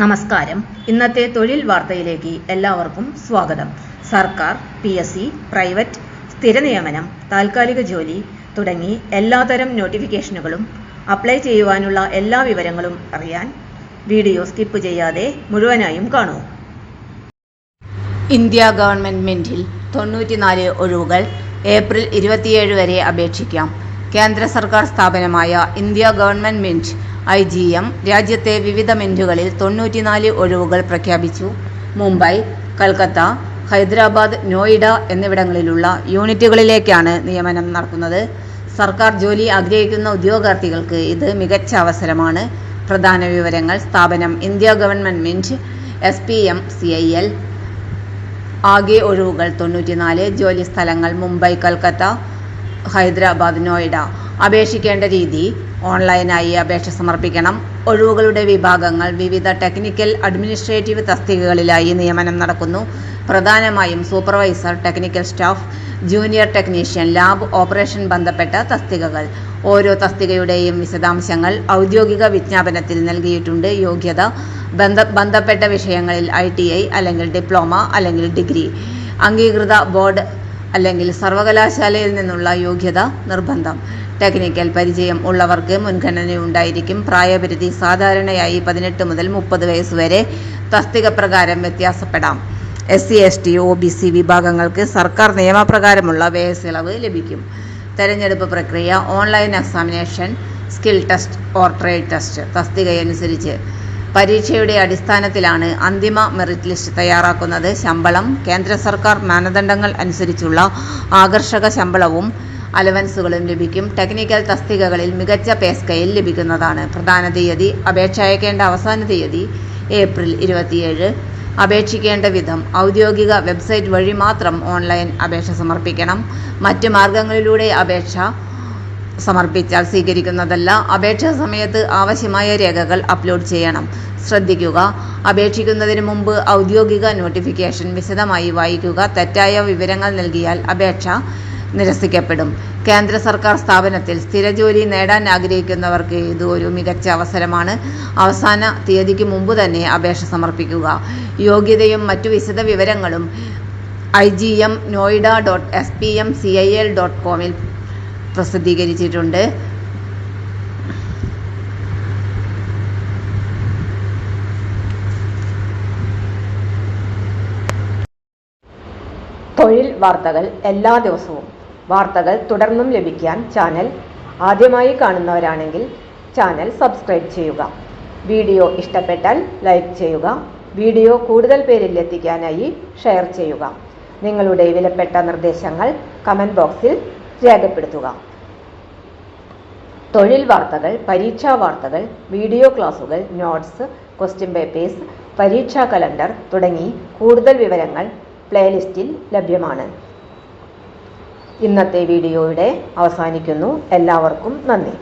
നമസ്കാരം. ഇന്നത്തെ തൊഴിൽ വാർത്തയിലേക്ക് എല്ലാവർക്കും സ്വാഗതം. സർക്കാർ, PSC, പ്രൈവറ്റ്, സ്ഥിര നിയമനം, താൽക്കാലിക ജോലി തുടങ്ങി എല്ലാതരം നോട്ടിഫിക്കേഷനുകളും അപ്ലൈ ചെയ്യുവാനുള്ള എല്ലാ വിവരങ്ങളും അറിയാൻ വീഡിയോ സ്കിപ്പ് ചെയ്യാതെ മുഴുവനായും കാണൂ. ഇന്ത്യ ഗവൺമെന്റ് മിന്റിൽ 94 ഒഴിവുകൾ ഏപ്രിൽ 27 വരെ അപേക്ഷിക്കാം. കേന്ദ്ര സർക്കാർ സ്ഥാപനമായ ഇന്ത്യ ഗവൺമെന്റ് മിന്റ് IGM രാജ്യത്തെ വിവിധ മിന്റുകളിൽ 94 ഒഴിവുകൾ പ്രഖ്യാപിച്ചു. മുംബൈ, കൽക്കത്ത, ഹൈദരാബാദ്, നോയിഡ എന്നിവിടങ്ങളിലുള്ള യൂണിറ്റുകളിലേക്കാണ് നിയമനം നടക്കുന്നത്. സർക്കാർ ജോലി ആഗ്രഹിക്കുന്ന ഉദ്യോഗാർത്ഥികൾക്ക് ഇത് മികച്ച അവസരമാണ്. പ്രധാന വിവരങ്ങൾ: സ്ഥാപനം India government mint, SPM CIL. ആകെ ഒഴിവുകൾ 94. ജോലി സ്ഥലങ്ങൾ മുംബൈ, കൽക്കത്ത, ഹൈദരാബാദ്, നോയിഡ. അപേക്ഷിക്കേണ്ട രീതി: ഓൺലൈനായി അപേക്ഷ സമർപ്പിക്കണം. ഒഴിവുകളുടെ വിഭാഗങ്ങൾ: വിവിധ ടെക്നിക്കൽ അഡ്മിനിസ്ട്രേറ്റീവ് തസ്തികകളിലായി നിയമനം നടക്കുന്നു. പ്രധാനമായും supervisor, technical staff, junior technician, lab operation ബന്ധപ്പെട്ട തസ്തികകൾ. ഓരോ തസ്തികയുടെയും വിശദാംശങ്ങൾ ഔദ്യോഗിക വിജ്ഞാപനത്തിൽ നൽകിയിട്ടുണ്ട്. യോഗ്യത: ബന്ധപ്പെട്ട വിഷയങ്ങളിൽ ITI അല്ലെങ്കിൽ ഡിപ്ലോമ അല്ലെങ്കിൽ ഡിഗ്രി. അംഗീകൃത ബോർഡ് അല്ലെങ്കിൽ സർവകലാശാലയിൽ നിന്നുള്ള യോഗ്യത നിർബന്ധം. ടെക്നിക്കൽ പരിചയം ഉള്ളവർക്ക് മുൻഗണനയുണ്ടായിരിക്കും. പ്രായപരിധി സാധാരണയായി 18 മുതൽ 30 വയസ്സ് വരെ. തസ്തിക പ്രകാരം വ്യത്യാസപ്പെടാം. SC, ST, OBC വിഭാഗങ്ങൾക്ക് സർക്കാർ നിയമപ്രകാരമുള്ള വ്യയസിളവ് ലഭിക്കും. തെരഞ്ഞെടുപ്പ് പ്രക്രിയ: online examination, skill test or trade test. തസ്തികയനുസരിച്ച് പരീക്ഷയുടെ അടിസ്ഥാനത്തിലാണ് അന്തിമ മെറിറ്റ് ലിസ്റ്റ് തയ്യാറാക്കുന്നത്. ശമ്പളം: കേന്ദ്ര സർക്കാർ മാനദണ്ഡങ്ങൾ അനുസരിച്ചുള്ള ആകർഷക ശമ്പളവും അലവൻസുകളും ലഭിക്കും. ടെക്നിക്കൽ തസ്തികകളിൽ മികച്ച പേ സ്കെയിൽ ലഭിക്കുന്നതാണ്. പ്രധാന തീയതി: അപേക്ഷ അയക്കേണ്ട അവസാന തീയതി ഏപ്രിൽ 27. അപേക്ഷിക്കേണ്ട വിധം: ഔദ്യോഗിക വെബ്സൈറ്റ് വഴി മാത്രം ഓൺലൈൻ അപേക്ഷ സമർപ്പിക്കണം. മറ്റ് മാർഗങ്ങളിലൂടെ അപേക്ഷ സമർപ്പിച്ചാൽ സ്വീകരിക്കുന്നതല്ല. അപേക്ഷാ സമയത്ത് ആവശ്യമായ രേഖകൾ അപ്ലോഡ് ചെയ്യണം. ശ്രദ്ധിക്കുക: അപേക്ഷിക്കുന്നതിന് മുമ്പ് ഔദ്യോഗിക നോട്ടിഫിക്കേഷൻ വിശദമായി വായിക്കുക. തെറ്റായ വിവരങ്ങൾ നൽകിയാൽ അപേക്ഷ നിരസിക്കപ്പെടും. കേന്ദ്ര സർക്കാർ സ്ഥാപനത്തിൽ സ്ഥിരജോലി നേടാൻ ആഗ്രഹിക്കുന്നവർക്ക് ഇത് ഒരു മികച്ച അവസരമാണ്. അവസാന തീയതിക്ക് മുമ്പ് തന്നെ അപേക്ഷ സമർപ്പിക്കുക. യോഗ്യതയും മറ്റു വിശദ വിവരങ്ങളും igm.noida.spmcil.com പ്രസിദ്ധീകരിച്ചിട്ടുണ്ട്. തൊഴിൽ വാർത്തകൾ എല്ലാ ദിവസവും. വാർത്തകൾ തുടർന്നും ലഭിക്കാൻ ചാനൽ ആദ്യമായി കാണുന്നവരാണെങ്കിൽ ചാനൽ സബ്സ്ക്രൈബ് ചെയ്യുക. വീഡിയോ ഇഷ്ടപ്പെട്ടാൽ ലൈക്ക് ചെയ്യുക. വീഡിയോ കൂടുതൽ പേരിൽ എത്തിക്കാനായി ഷെയർ ചെയ്യുക. നിങ്ങളുടെ വിലപ്പെട്ട നിർദ്ദേശങ്ങൾ കമൻറ്റ് ബോക്സിൽ രേഖപ്പെടുത്തുക. തൊഴിൽ വാർത്തകൾ, പരീക്ഷാ വാർത്തകൾ, വീഡിയോ ക്ലാസുകൾ, നോട്ട്സ്, ക്വസ്റ്റ്യൻ പേപ്പേഴ്സ്, പരീക്ഷാ കലണ്ടർ തുടങ്ങി കൂടുതൽ വിവരങ്ങൾ പ്ലേലിസ്റ്റിൽ ലഭ്യമാണ്. ഇന്നത്തെ വീഡിയോയുടെ അവസാനിക്കുന്നു. എല്ലാവർക്കും നന്ദി.